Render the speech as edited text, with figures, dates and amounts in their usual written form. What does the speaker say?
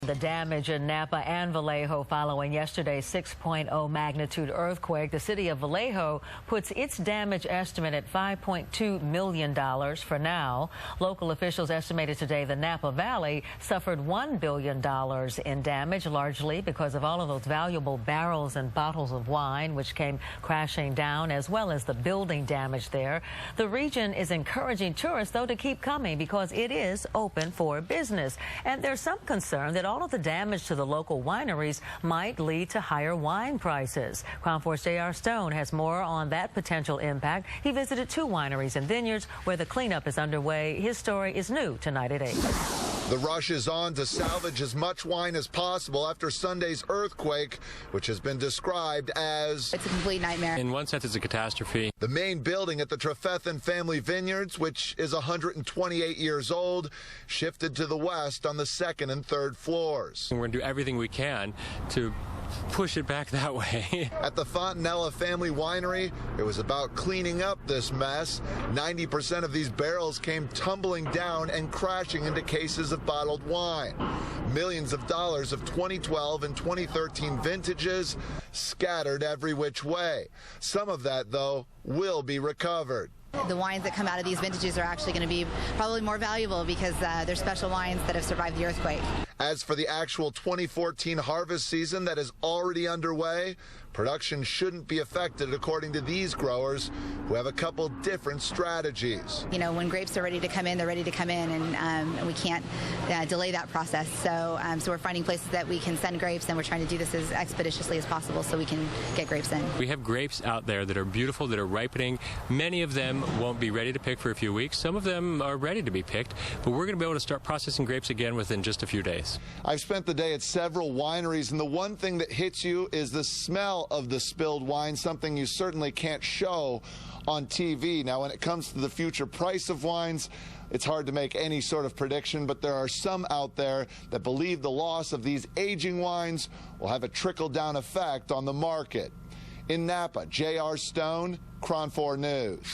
The damage in Napa and Vallejo following yesterday's 6.0 magnitude earthquake. The city of Vallejo puts its damage estimate at $5.2 million for now. Local officials estimated today the Napa Valley suffered $1 billion in damage, largely because of all of those valuable barrels and bottles of wine which came crashing down, as well as the building damage there. The region is encouraging tourists, though, to keep coming because it is open for business. And there's some concern that all of the damage to the local wineries might lead to higher wine prices. Crown 4's J.R. Stone has more on that potential impact. He visited 2 wineries and vineyards where the cleanup is underway. His story is new tonight at 8. The rush is on to salvage as much wine as possible after Sunday's earthquake, which has been described as... It's a complete nightmare. In one sense, it's a catastrophe. The main building at the Trefethen family vineyards, which is 128 years old, shifted to the west on the 2nd and 3rd floors. We're going to do everything we can to push it back that way. At the Fontanella family winery, it was about cleaning up this mess. 90% of these barrels came tumbling down and crashing into cases of bottled wine. Millions of dollars of 2012 and 2013 vintages scattered every which way. Some of that, though, will be recovered. The wines that come out of these vintages are actually going to be probably more valuable because they're special wines that have survived the earthquake. As for the actual 2014 harvest season that is already underway, production shouldn't be affected, according to these growers, who have a couple different strategies. You know, when grapes are ready to come in, they're ready to come in, and we can't delay that process. So we're finding places that we can send grapes, and we're trying to do this as expeditiously as possible so we can get grapes in. We have grapes out there that are beautiful, that are ripening. Many of them won't be ready to pick for a few weeks. Some of them are ready to be picked, but we're going to be able to start processing grapes again within just a few days. I've spent the day at several wineries, and the one thing that hits you is the smell of the spilled wine, something you certainly can't show on TV. Now, when it comes to the future price of wines, it's hard to make any sort of prediction, but there are some out there that believe the loss of these aging wines will have a trickle-down effect on the market. In Napa, J.R. Stone, Crown 4 News.